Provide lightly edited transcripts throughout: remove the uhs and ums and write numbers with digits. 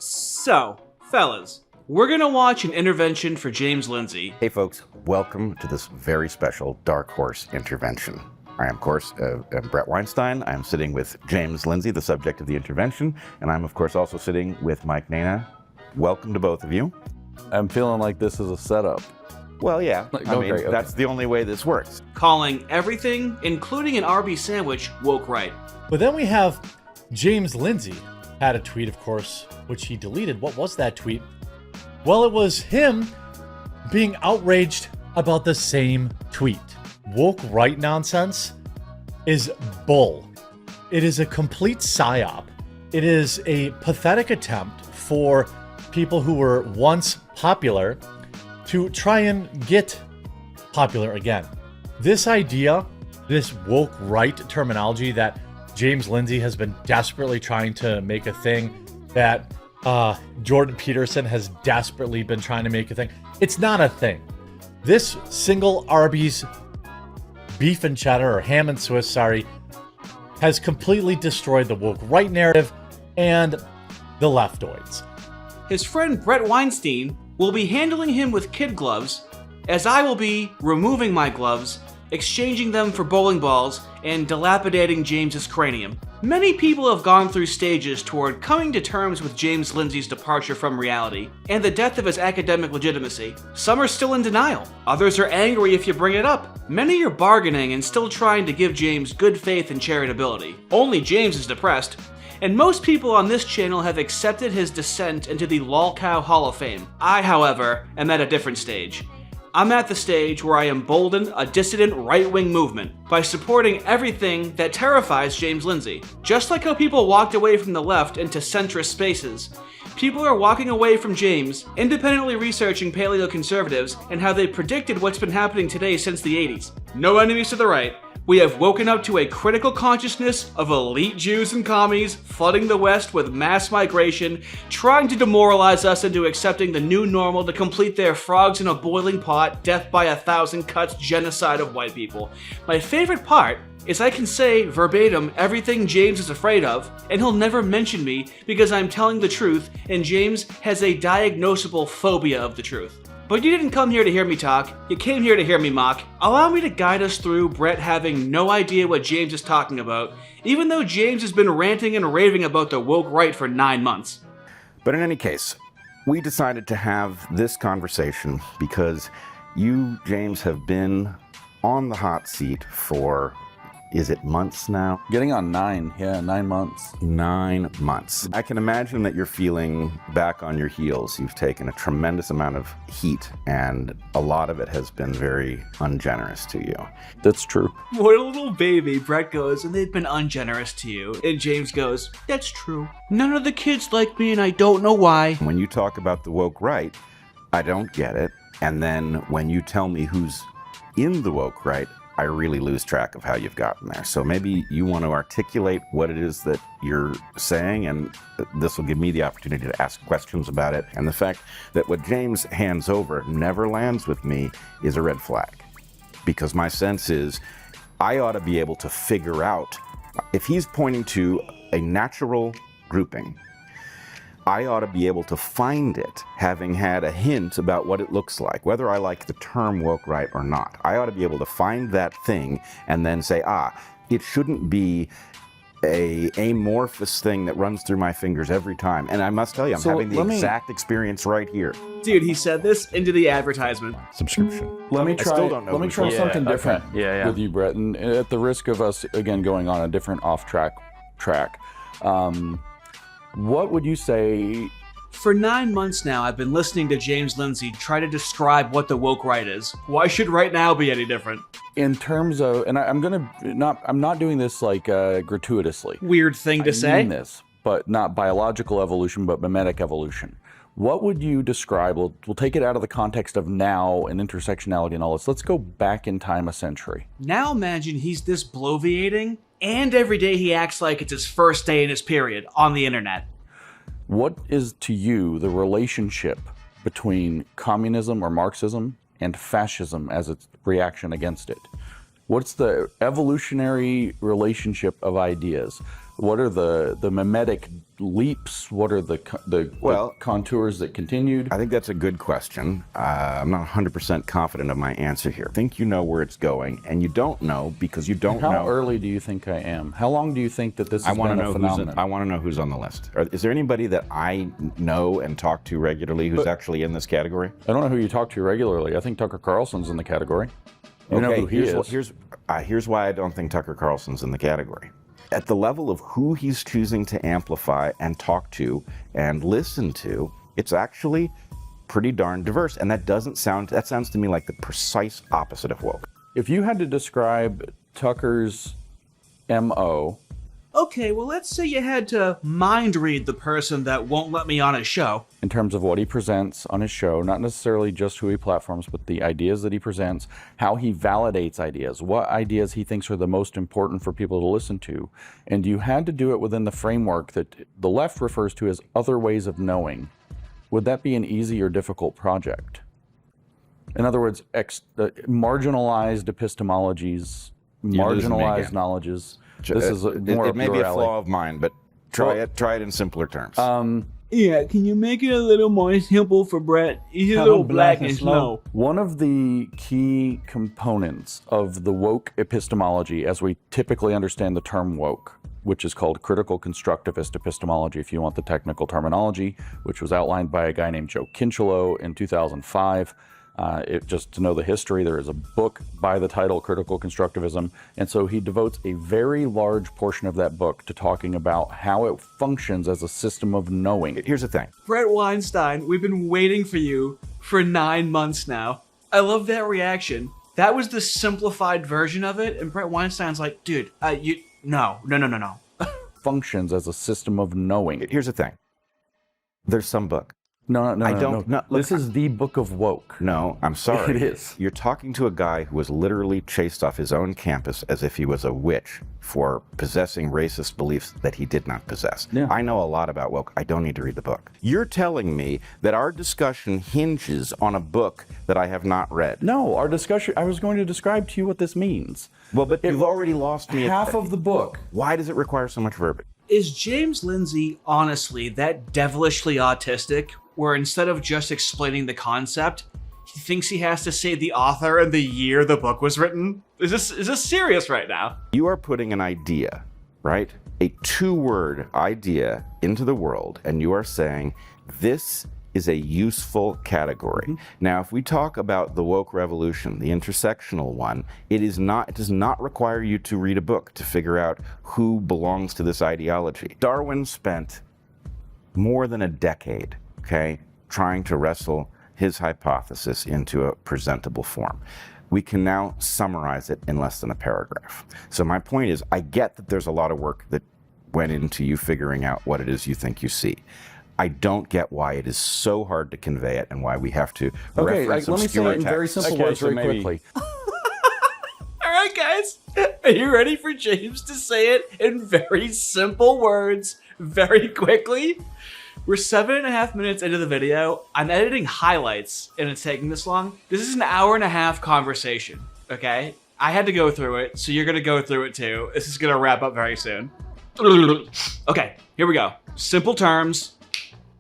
So, fellas, we're gonna watch an intervention for James Lindsay. Hey folks, welcome to this very special Dark Horse intervention. I am, of course, Bret Weinstein. I'm sitting with James Lindsay, the subject of the intervention, and I'm, of course, also sitting with Mike Nana. Welcome to both of you. I'm feeling like this is a setup. Well, yeah, Okay. That's the only way this works. Calling everything, including an Arby's sandwich, woke right. But then we have James Lindsay had a tweet, of course, which he deleted. What was that tweet? Well, it was him being outraged about the same tweet. Woke right nonsense is bull. It is a complete psyop. It is a pathetic attempt for people who were once popular to try and get popular again. This idea, this woke right terminology that James Lindsay has been desperately trying to make a thing, that Jordan Peterson has desperately been trying to make a thing. It's not a thing. This single Arby's beef and cheddar, or ham and Swiss, has completely destroyed the woke right narrative and the leftoids. His friend Bret Weinstein will be handling him with kid gloves, as I will be removing my gloves, exchanging them for bowling balls, and dilapidating James's cranium. Many people have gone through stages toward coming to terms with James Lindsay's departure from reality and the death of his academic legitimacy. Some are still in denial. Others are angry if you bring it up. Many are bargaining and still trying to give James good faith and charitability. Only James is depressed. And most people on this channel have accepted his descent into the Lolcow Hall of Fame. I, however, am at a different stage. I'm at the stage where I embolden a dissident right-wing movement by supporting everything that terrifies James Lindsay. Just like how people walked away from the left into centrist spaces, people are walking away from James, independently researching paleoconservatives and how they predicted what's been happening today since the 80s. No enemies to the right. We have woken up to a critical consciousness of elite Jews and commies flooding the West with mass migration, trying to demoralize us into accepting the new normal to complete their frogs in a boiling pot, death by 1,000 cuts genocide of white people. My favorite part is I can say verbatim everything James is afraid of, and he'll never mention me because I'm telling the truth, and James has a diagnosable phobia of the truth. But you didn't come here to hear me talk, you came here to hear me mock. Allow me to guide us through Bret having no idea what James is talking about, even though James has been ranting and raving about the woke right for 9 months. But in any case, we decided to have this conversation because you, James, have been on the hot seat for, is it months now? Getting on 9 months. 9 months. I can imagine that you're feeling back on your heels. You've taken a tremendous amount of heat, and a lot of it has been very ungenerous to you. That's true. What a little baby, Bret goes, and they've been ungenerous to you. And James goes, that's true. None of the kids like me and I don't know why. When you talk about the woke right, I don't get it. And then when you tell me who's in the woke right, I really lose track of how you've gotten there. So maybe you want to articulate what it is that you're saying, and this will give me the opportunity to ask questions about it. And the fact that what James hands over never lands with me is a red flag. Because my sense is I ought to be able to figure out, if he's pointing to a natural grouping, I ought to be able to find it, having had a hint about what it looks like, whether I like the term woke right or not. I ought to be able to find that thing and then say, it shouldn't be a amorphous thing that runs through my fingers every time. And I must tell you, I'm having the exact experience right here. Dude, he said this into the advertisement. Subscription. Let me I still don't know Let me which try one. something different Yeah. with you, Bret. And at the risk of us again going on a different off-track track, what would you say? For 9 months now, I've been listening to James Lindsay try to describe what the woke right is. Why should right now be any different? In terms of, and I'm not doing this like gratuitously. Weird thing to say. I mean this, but not biological evolution, but mimetic evolution. What would you describe? We'll take it out of the context of now and intersectionality and all this. Let's go back in time a century. Now imagine he's this bloviating, and every day he acts like it's his first day in his period on the internet. What is to you the relationship between communism or Marxism and fascism as its reaction against it? What's the evolutionary relationship of ideas? What are the mimetic leaps? What are the contours that continued? I think that's a good question. I'm not 100% confident of my answer here. I think you know where it's going, and you don't know because you don't know. How early do you think I am? How long do you think that this has been a phenomenon? I want to know who's on the list. Is there anybody that I know and talk to regularly who's actually in this category? I don't know who you talk to regularly. I think Tucker Carlson's in the category. You know who he is. Here's why I don't think Tucker Carlson's in the category. At the level of who he's choosing to amplify and talk to and listen to, it's actually pretty darn diverse. And that sounds to me like the precise opposite of woke. If you had to describe Tucker's MO. Okay, well, let's say you had to mind read the person that won't let me on his show. In terms of what he presents on his show, not necessarily just who he platforms, but the ideas that he presents, how he validates ideas, what ideas he thinks are the most important for people to listen to. And you had to do it within the framework that the left refers to as other ways of knowing. Would that be an easy or difficult project? In other words, marginalized epistemologies, marginalized knowledges. This is more it may be a flaw of mine, but try it in simpler terms. Yeah, can you make it a little more simple for Bret? He's a little black and slow. One of the key components of the woke epistemology, as we typically understand the term woke, which is called critical constructivist epistemology, if you want the technical terminology, which was outlined by a guy named Joe Kinchelow in 2005. Just to know the history, there is a book by the title Critical Constructivism, and so he devotes a very large portion of that book to talking about how it functions as a system of knowing. Here's the thing. Bret Weinstein, we've been waiting for you for 9 months now. I love that reaction. That was the simplified version of it, and Bret Weinstein's like, dude, no. Functions as a system of knowing. Here's the thing. There's some book. No. Look, this is the book of woke. No, I'm sorry. It is. You're talking to a guy who was literally chased off his own campus as if he was a witch for possessing racist beliefs that he did not possess. Yeah. I know a lot about woke. I don't need to read the book. You're telling me that our discussion hinges on a book that I have not read. No, our discussion, I was going to describe to you what this means. Well, but you've already lost me. Half of the book. Why does it require so much verbiage? Is James Lindsay honestly that devilishly autistic, where instead of just explaining the concept, he thinks he has to say the author and the year the book was written? Is this serious right now? You are putting an idea, right? A 2-word idea into the world, and you are saying this is a useful category. Mm-hmm. Now, if we talk about the woke revolution, the intersectional one, it does not require you to read a book to figure out who belongs to this ideology. Darwin spent more than a decade, trying to wrestle his hypothesis into a presentable form. We can now summarize it in less than a paragraph. So my point is, I get that there's a lot of work that went into you figuring out what it is you think you see. I don't get why it is so hard to convey it and why we have to reference let me say it in very simple words very quickly. All right, guys. Are you ready for James to say it in very simple words very quickly? We're 7.5 minutes into the video. I'm editing highlights and it's taking this long. This is an 1.5-hour conversation, okay? I had to go through it, so you're gonna go through it too. This is gonna wrap up very soon. Okay, here we go. Simple terms.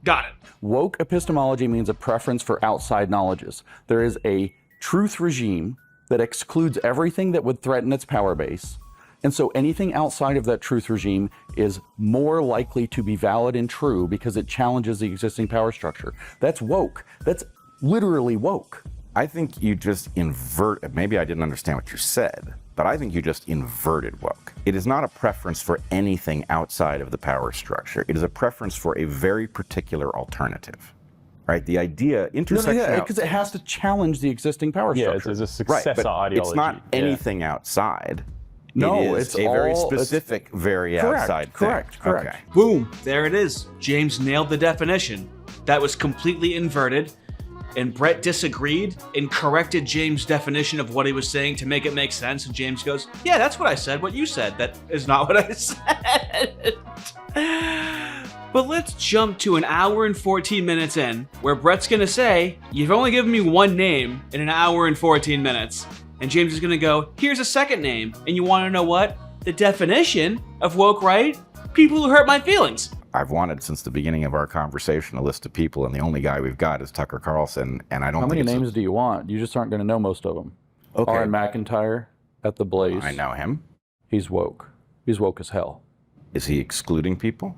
Got it. Woke epistemology means a preference for outside knowledges. There is a truth regime that excludes everything that would threaten its power base. And so anything outside of that truth regime is more likely to be valid and true because it challenges the existing power structure. That's woke. That's literally woke. I think you just maybe I didn't understand what you said, but I think you just inverted woke. It is not a preference for anything outside of the power structure. It is a preference for a very particular alternative. Right? The idea, intersectionality. Because it has to challenge the existing power structure. Yeah, it's a successor ideology. It's not anything outside. No, it's a very specific, very outside thing. Correct. Okay. Boom, there it is. James nailed the definition. That was completely inverted, and Bret disagreed and corrected James' definition of what he was saying to make it make sense, and James goes, yeah, that's what I said, what you said. That is not what I said. But let's jump to 1 hour and 14 minutes in, where Bret's gonna say, you've only given me one name in 1 hour and 14 minutes. And James is gonna go, here's a second name. And you wanna know what? The definition of woke right people who hurt my feelings. I've wanted since the beginning of our conversation a list of people, and the only guy we've got is Tucker Carlson, and I don't How think many names do you want? You just aren't going to know most of them. Okay. Auron MacIntyre at the Blaze. I know him. He's woke. He's woke as hell. Is he excluding people?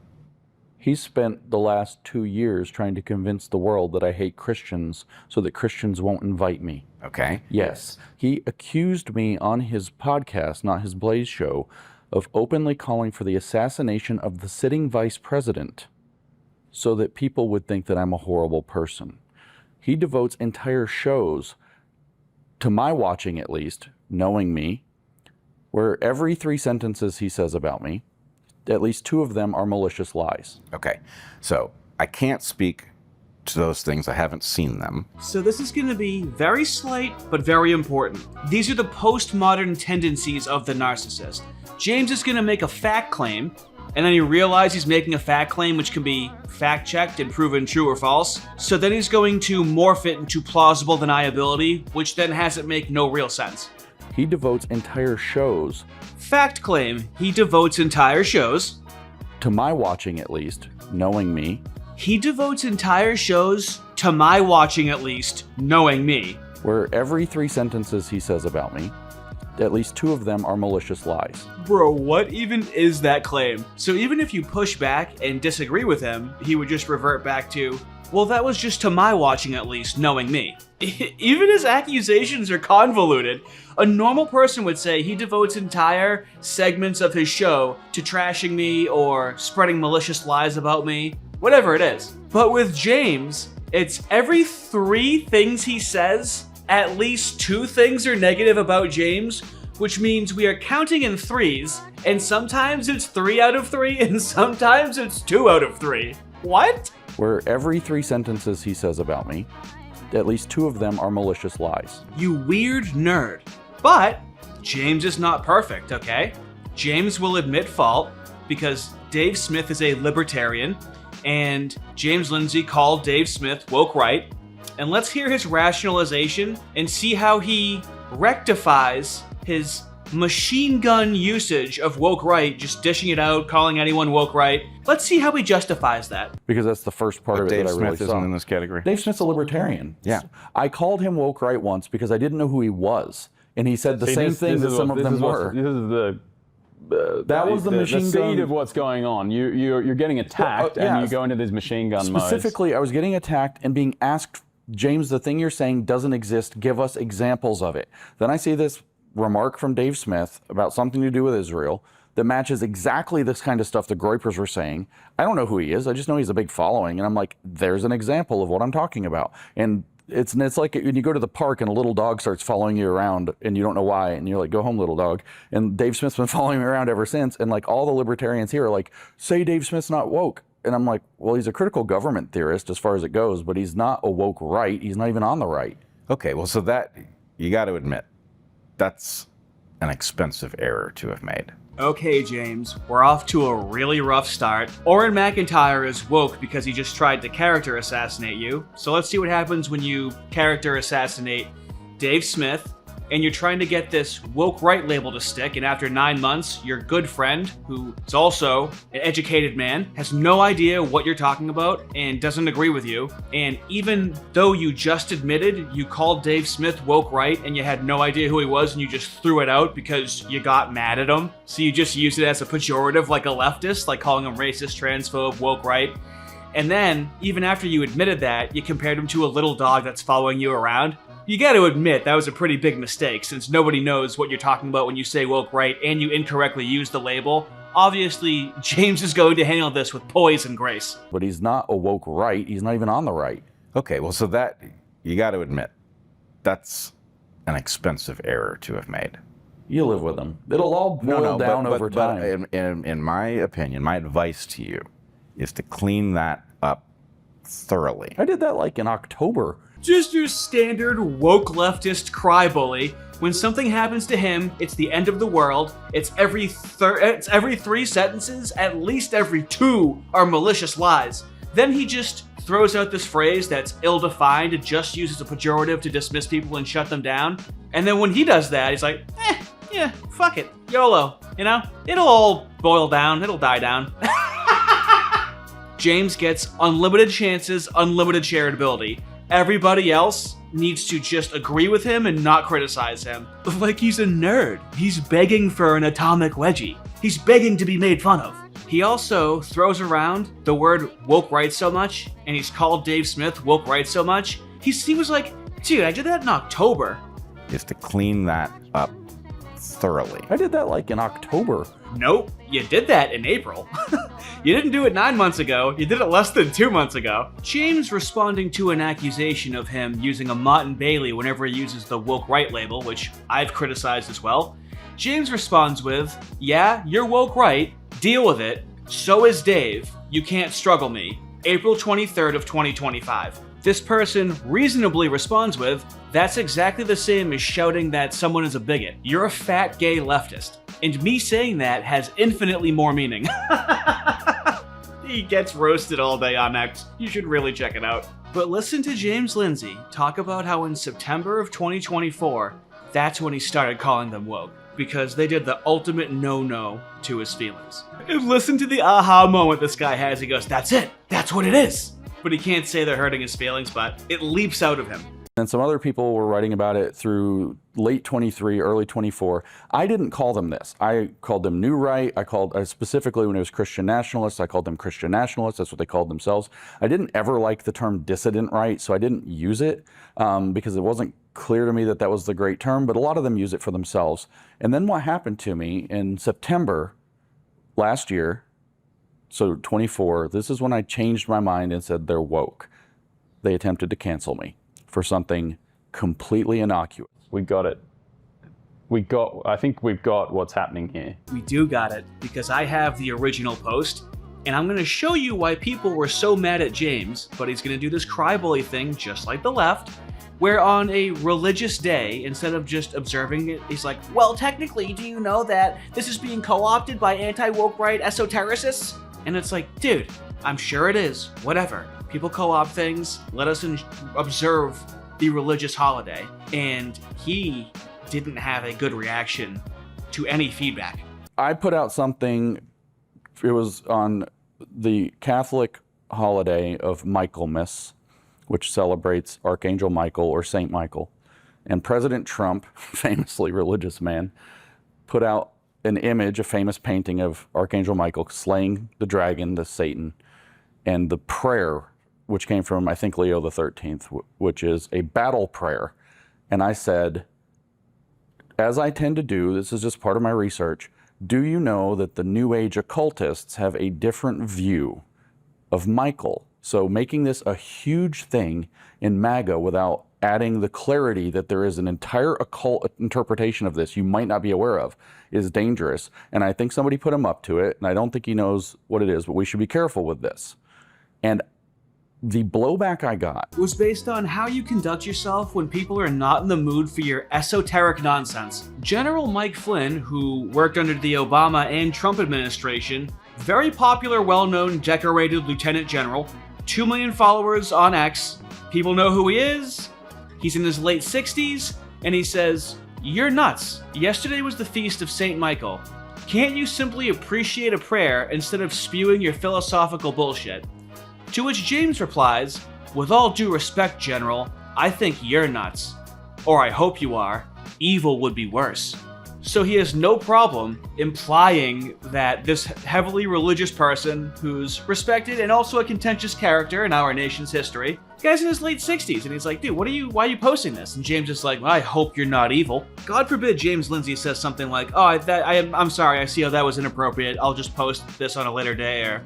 He's spent the last 2 years trying to convince the world that I hate Christians so that Christians won't invite me. Okay. Yes. He accused me on his podcast, not his Blaze show, of openly calling for the assassination of the sitting vice president so that people would think that I'm a horrible person. He devotes entire shows, to my watching at least, knowing me, where every 3 sentences he says about me, at least 2 of them are malicious lies. Okay. So I can't speak to those things. I haven't seen them. So this is going to be very slight, but very important. These are the postmodern tendencies of the narcissist. James is going to make a fact claim, and then he realizes he's making a fact claim which can be fact-checked and proven true or false. So then he's going to morph it into plausible deniability, which then has it make no real sense. He devotes entire shows, Fact claim, he devotes entire shows. to my watching at least, knowing me, He devotes entire shows, to my watching at least, knowing me. where every 3 sentences he says about me, at least 2 of them are malicious lies. Bro, what even is that claim? So even if you push back and disagree with him, he would just revert back to, well, that was just to my watching at least, knowing me. Even his accusations are convoluted. A normal person would say he devotes entire segments of his show to trashing me or spreading malicious lies about me, whatever it is. But with James, it's every 3 things he says, at least 2 things are negative about James, which means we are counting in 3s, and sometimes it's 3 out of 3, and sometimes it's 2 out of 3. What? Where every 3 sentences he says about me, at least 2 of them are malicious lies. You weird nerd. But James is not perfect, okay? James will admit fault because Dave Smith is a libertarian, and James Lindsay called Dave Smith woke right. And let's hear his rationalization and see how he rectifies his machine gun usage of woke right, just dishing it out, calling anyone woke right. Let's see how he justifies that. Because that's the first part of it Dave that I really Smith saw. isn't in this category. Dave Smith's a libertarian. Yeah. I called him woke right once because I didn't know who he was. And he said the same thing that some of them were. This is the That was the machine the seed gun. of what's going on. You're getting attacked, yeah. and you go into these machine gun modes. Specifically, I was getting attacked and being asked, James, the thing you're saying doesn't exist. Give us examples of it. Then I see this remark from Dave Smith about something to do with Israel that matches exactly this kind of stuff the Groypers were saying. I don't know who he is. I just know he's a big following. And I'm like, there's an example of what I'm talking about. And it's like when you go to the park and a little dog starts following you around and you don't know why. And you're like, go home, little dog. And Dave Smith's been following me around ever since. And like all the libertarians here are like, say Dave Smith's not woke. And I'm like, well, he's a critical government theorist as far as it goes, but he's not a woke right. He's not even on the right. Okay, well, so that, you got to admit, that's an expensive error to have made. Okay, James, we're off to a really rough start. Auron MacIntyre is woke because he just tried to character assassinate you. So let's see what happens when you character assassinate Dave Smith, and you're trying to get this woke right label to stick, and after 9 months, your good friend, who is also an educated man, has no idea what you're talking about and doesn't agree with you. And even though you just admitted you called Dave Smith woke right and you had no idea who he was and you just threw it out because you got mad at him, so you just used it as a pejorative like a leftist, like calling him racist, transphobe, woke right. And then, even after you admitted that, you compared him to a little dog that's following you around. You got to admit that was a pretty big mistake, since nobody knows what you're talking about when you say woke right and you incorrectly use the label. Obviously, James is going to handle this with poise and grace. But he's not a woke right. He's not even on the right. Okay, well, so that, you got to admit, that's an expensive error to have made. You live with him. It'll all boil down over time. In my opinion, my advice to you is to clean that up thoroughly. I did that like in October. Just your standard woke leftist cry bully. When something happens to him, it's the end of the world. It's every 3 sentences, at least every 2 are malicious lies. Then he just throws out this phrase that's ill-defined and just uses a pejorative to dismiss people and shut them down. And then when he does that, he's like, yeah, fuck it. YOLO, you know? It'll all boil down, it'll die down. James gets unlimited chances, unlimited shareability. Everybody else needs to just agree with him and not criticize him. Like he's a nerd. He's begging for an atomic wedgie. He's begging to be made fun of. He also throws around the word woke right so much, and he's called Dave Smith woke right so much. He was like, dude, I did that in October. Is to clean that up thoroughly. I did that like in October. Nope, you did that in April. You didn't do it 9 months ago, you did it less than 2 months ago. James responding to an accusation of him using a Mott and Bailey whenever he uses the woke right label, which I've criticized as well. James responds with, yeah, you're woke right, deal with it, so is Dave, you can't struggle me. April 23rd of 2025. This person reasonably responds with, that's exactly the same as shouting that someone is a bigot. You're a fat gay leftist. And me saying that has infinitely more meaning. He gets roasted all day on X. You should really check it out. But listen to James Lindsay talk about how in September of 2024, that's when he started calling them woke. Because they did the ultimate no-no to his feelings. And listen to the aha moment this guy has. He goes, that's it. That's what it is. But he can't say they're hurting his feelings, but it leaps out of him. And some other people were writing about it through late 23, early 24. I didn't call them this. I called them New Right. I specifically when it was Christian nationalists, I called them Christian nationalists. That's what they called themselves. I didn't ever like the term dissident right, so I didn't use it because it wasn't clear to me that that was the great term, but a lot of them use it for themselves. And then what happened to me in September last year, so 24, this is when I changed my mind and said they're woke. They attempted to cancel me for something completely innocuous. We got it. I think we've got what's happening here. We do got it, because I have the original post, and I'm going to show you why people were so mad at James, but he's going to do this cry-bully thing just like the left, where on a religious day, instead of just observing it, he's like, well, technically, do you know that this is being co-opted by anti-woke right esotericists? And it's like, dude, I'm sure it is. Whatever. People co-opt things. Let us observe the religious holiday. And he didn't have a good reaction to any feedback. I put out something, it was on the Catholic holiday of Michaelmas, which celebrates Archangel Michael or Saint Michael. And President Trump, famously religious man, put out an image, a famous painting of Archangel Michael slaying the dragon, the Satan, and the prayer, which came from, I think, Leo the 13th, which is a battle prayer. And I said, as I tend to do, this is just part of my research, do you know that the New Age occultists have a different view of Michael? So making this a huge thing in MAGA without adding the clarity that there is an entire occult interpretation of this you might not be aware of is dangerous. And I think somebody put him up to it, and I don't think he knows what it is, but we should be careful with this. And the blowback I got was based on how you conduct yourself when people are not in the mood for your esoteric nonsense. General Mike Flynn, who worked under the Obama and Trump administration, very popular, well-known, decorated lieutenant general, 2 million followers on X, people know who he is, he's in his late 60s, and he says, you're nuts. Yesterday was the feast of Saint Michael. Can't you simply appreciate a prayer instead of spewing your philosophical bullshit? To which James replies, with all due respect, General, I think you're nuts. Or I hope you are. Evil would be worse. So he has no problem implying that this heavily religious person, who's respected and also a contentious character in our nation's history, the guy's in his late 60s, and he's like, dude, why are you posting this? And James is like, well, I hope you're not evil. God forbid James Lindsay says something like, oh, I'm sorry, I see how that was inappropriate, I'll just post this on a later day, or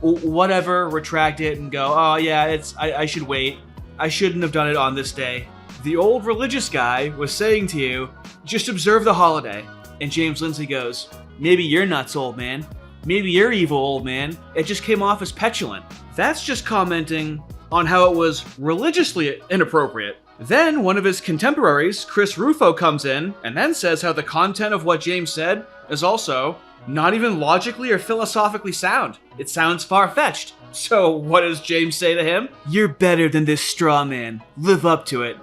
whatever, retract it and go, oh yeah, I should wait. I shouldn't have done it on this day. The old religious guy was saying to you, just observe the holiday. And James Lindsay goes, maybe you're nuts, old man. Maybe you're evil, old man. It just came off as petulant. That's just commenting on how it was religiously inappropriate. Then one of his contemporaries, Chris Rufo, comes in and then says how the content of what James said is also not even logically or philosophically sound. It sounds far-fetched. So what does James say to him? You're better than this straw man. Live up to it.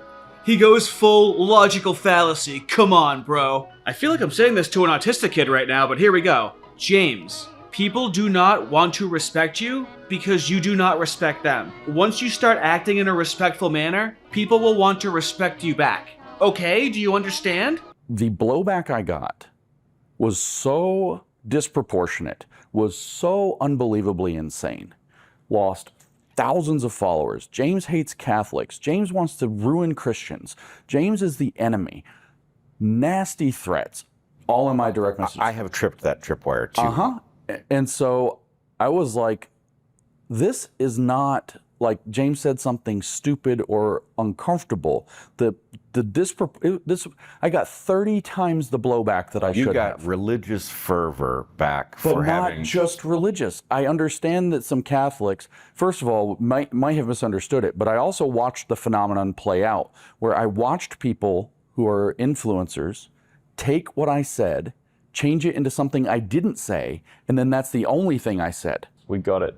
He goes full logical fallacy. Come on, bro. I feel like I'm saying this to an autistic kid right now, but here we go. James, people do not want to respect you because you do not respect them. Once you start acting in a respectful manner, people will want to respect you back. Okay, do you understand? The blowback I got was so disproportionate, was so unbelievably insane. Lost thousands of followers. James hates Catholics. James wants to ruin Christians. James is the enemy. Nasty threats, all in my direct message. I have tripped that tripwire too. And so I was like, this is not like James said something stupid or uncomfortable. I got 30 times the blowback that I should have. You got religious fervor back But for not having... just religious. I understand that some Catholics, first of all, might have misunderstood it, but I also watched the phenomenon play out, where I watched people who are influencers take what I said, change it into something I didn't say, and then that's the only thing I said. We got it.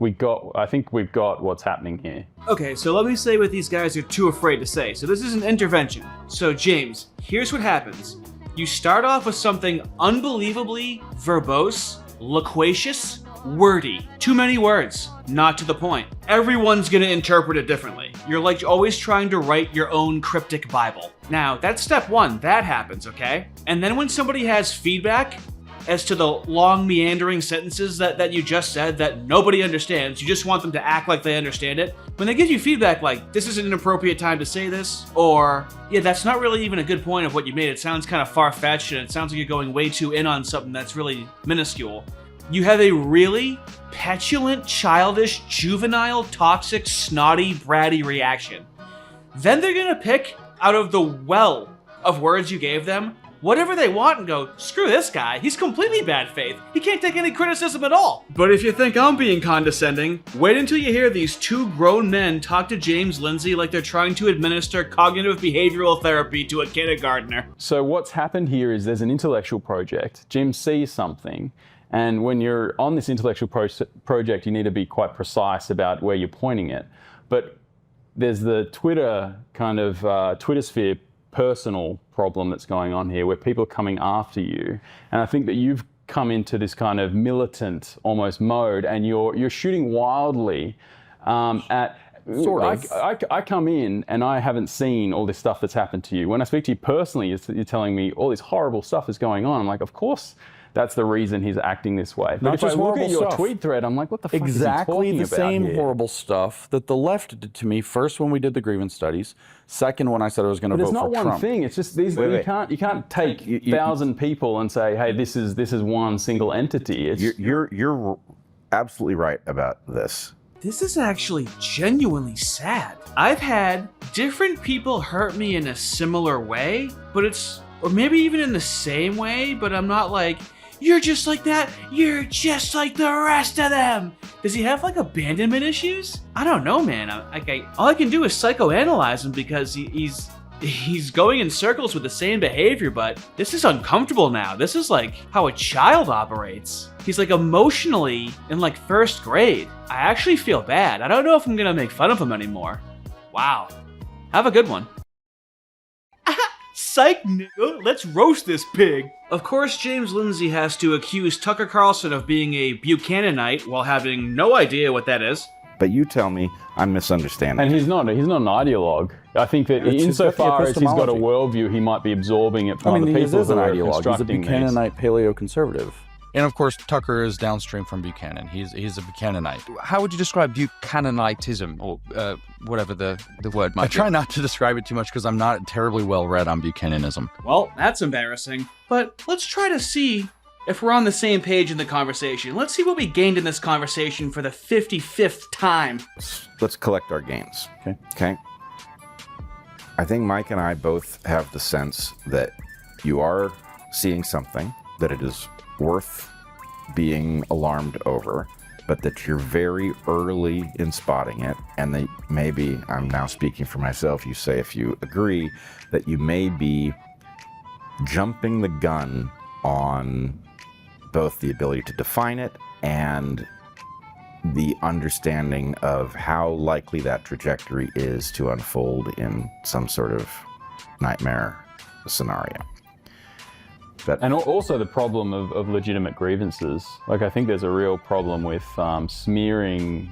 I think we've got what's happening here. Okay, so let me say what these guys are too afraid to say. So this is an intervention. So James, here's what happens. You start off with something unbelievably verbose, loquacious, wordy. Too many words, not to the point. Everyone's gonna interpret it differently. You're like always trying to write your own cryptic Bible. Now, that's step one, that happens, okay? And then when somebody has feedback as to the long meandering sentences that you just said that nobody understands, you just want them to act like they understand it. When they give you feedback like, this isn't an appropriate time to say this, or, yeah, that's not really even a good point of what you made, it sounds kind of far-fetched and it sounds like you're going way too in on something that's really minuscule. You have a really petulant, childish, juvenile, toxic, snotty, bratty reaction. Then they're gonna pick out of the well of words you gave them whatever they want and go, screw this guy, he's completely bad faith. He can't take any criticism at all. But if you think I'm being condescending, wait until you hear these two grown men talk to James Lindsay like they're trying to administer cognitive behavioral therapy to a kindergartner. So what's happened here is there's an intellectual project. Jim sees something, and when you're on this intellectual project, you need to be quite precise about where you're pointing it. But there's the Twitter kind of Twitter sphere personal problem that's going on here, where people are coming after you, and I think that you've come into this kind of militant almost mode, and you're shooting wildly at. Sort of. I come in and I haven't seen all this stuff that's happened to you. When I speak to you personally, you're telling me all this horrible stuff is going on. I'm like, of course. That's the reason he's acting this way. But if I look at your tweet thread, I'm like, what the fuck is he talking about here? Exactly the same horrible stuff that the left did to me. First, when we did the grievance studies. Second, when I said I was going to vote for Trump. But it's not one thing. It's just these. You can't take 1,000 people and say, hey, this is one single entity. You're absolutely right about this. This is actually genuinely sad. I've had different people hurt me in a similar way, but or maybe even in the same way, but I'm not like, you're just like that, you're just like the rest of them. Does he have like abandonment issues? I don't know, man. All I can do is psychoanalyze him because he's going in circles with the same behavior, but this is uncomfortable now. This is like how a child operates. He's like emotionally in like first grade. I actually feel bad. I don't know if I'm gonna make fun of him anymore. Wow. Have a good one. Psych, nigga, let's roast this pig. Of course, James Lindsay has to accuse Tucker Carlson of being a Buchananite while having no idea what that is. But you tell me I'm misunderstanding. And he's not an ideologue. I think that insofar as he's got a worldview, he might be absorbing it from other people. He is an who are ideologue. He's a constructing Buchananite paleoconservative. And of course, Tucker is downstream from Buchanan. He's a Buchananite. How would you describe Buchananitism, or whatever the word might be? I try not to describe it too much because I'm not terribly well read on Buchananism. Well, that's embarrassing. But let's try to see if we're on the same page in the conversation. Let's see what we gained in this conversation for the 55th time. Let's collect our gains. Okay. I think Mike and I both have the sense that you are seeing something, that it is worth being alarmed over, but that you're very early in spotting it, and that maybe, I'm now speaking for myself, you say if you agree, that you may be jumping the gun on both the ability to define it and the understanding of how likely that trajectory is to unfold in some sort of nightmare scenario. And also the problem of legitimate grievances. Like, I think there's a real problem with smearing,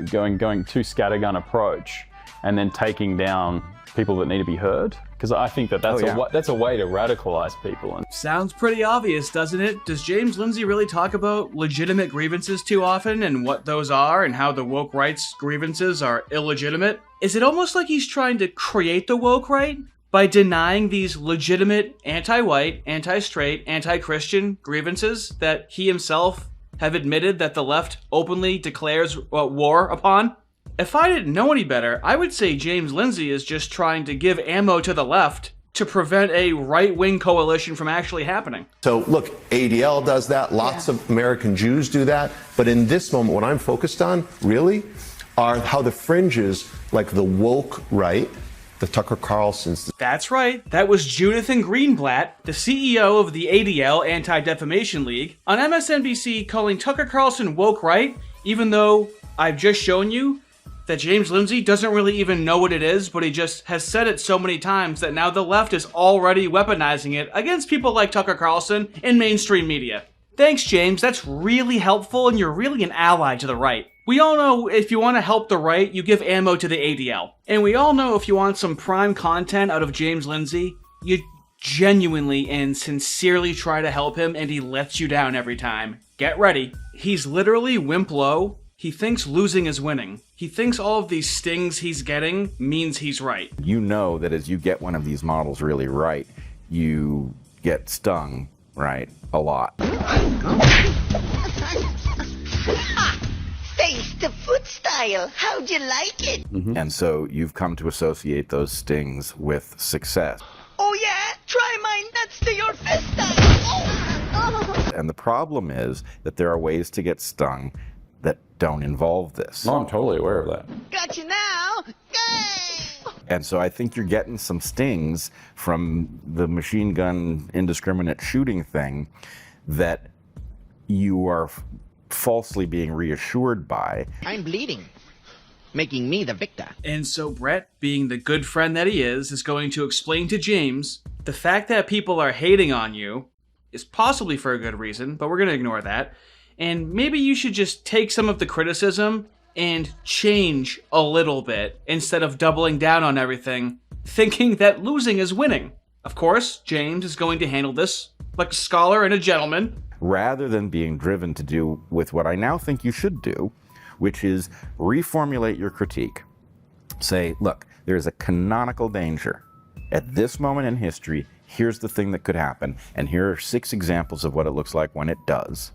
going too scattergun approach, and then taking down people that need to be heard. Because I think that's a way to radicalize people. Sounds pretty obvious, doesn't it? Does James Lindsay really talk about legitimate grievances too often, and what those are, and how the woke rights grievances are illegitimate? Is it almost like he's trying to create the woke right by denying these legitimate anti-white, anti-straight, anti-Christian grievances that he himself have admitted that the left openly declares war upon? If I didn't know any better, I would say James Lindsay is just trying to give ammo to the left to prevent a right-wing coalition from actually happening. So look, ADL does that, lots of American Jews do that, but in this moment, what I'm focused on, really, are how the fringes, like the woke right, the Tucker Carlsons. That's right. That was Jonathan Greenblatt, the CEO of the ADL Anti-Defamation League, on MSNBC calling Tucker Carlson woke right, even though I've just shown you that James Lindsay doesn't really even know what it is, but he just has said it so many times that now the left is already weaponizing it against people like Tucker Carlson in mainstream media. Thanks, James. That's really helpful, and you're really an ally to the right. We all know if you want to help the right, you give ammo to the ADL. And we all know if you want some prime content out of James Lindsay, you genuinely and sincerely try to help him, and he lets you down every time. Get ready. He's literally wimp low. He thinks losing is winning. He thinks all of these stings he's getting means he's right. You know that as you get one of these models really right, you get stung, right, a lot. Face the foot style. How'd you like it? And so you've come to associate those stings with success. Oh yeah? Try my nuts to your fist style. Oh. And the problem is that there are ways to get stung that don't involve this. No, I'm totally aware of that. Got you now. Yay! And so I think you're getting some stings from the machine gun indiscriminate shooting thing that you are falsely being reassured by. I'm bleeding, making me the victor. And so Bret, being the good friend that he is going to explain to James the fact that people are hating on you is possibly for a good reason, but we're going to ignore that. And maybe you should just take some of the criticism and change a little bit instead of doubling down on everything, thinking that losing is winning. Of course, James is going to handle this like a scholar and a gentleman. Rather than being driven to do with what I now think you should do, which is reformulate your critique. Say, look, there's a canonical danger. At this moment in history, here's the thing that could happen, and here are 6 examples of what it looks like when it does.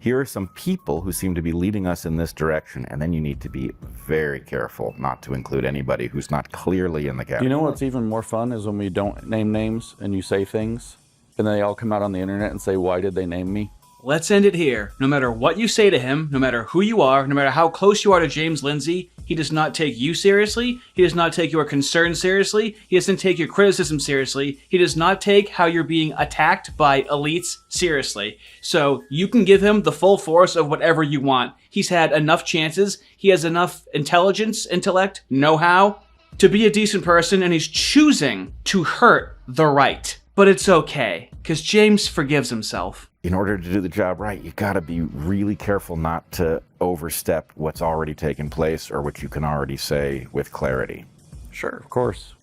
Here are some people who seem to be leading us in this direction, and then you need to be very careful not to include anybody who's not clearly in the category. You know what's even more fun is when we don't name names and you say things, and they all come out on the internet and say, why did they name me? Let's end it here. No matter what you say to him, no matter who you are, no matter how close you are to James Lindsay, he does not take you seriously. He does not take your concerns seriously. He doesn't take your criticism seriously. He does not take how you're being attacked by elites seriously. So you can give him the full force of whatever you want. He's had enough chances. He has enough intelligence, intellect, know-how to be a decent person, and he's choosing to hurt the right. But it's okay, because James forgives himself. In order to do the job right, you got to be really careful not to overstep what's already taken place or what you can already say with clarity. Sure, of course.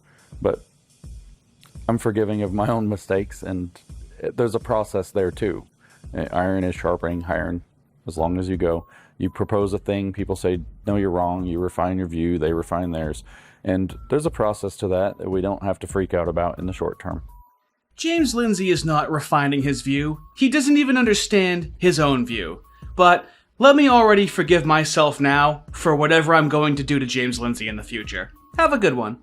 But I'm forgiving of my own mistakes, and there's a process there too. Iron is sharpening iron as long as you go. You propose a thing, people say, no, you're wrong. You refine your view, they refine theirs. And there's a process to that we don't have to freak out about in the short term. James Lindsay is not refining his view. He doesn't even understand his own view. But let me already forgive myself now for whatever I'm going to do to James Lindsay in the future. Have a good one.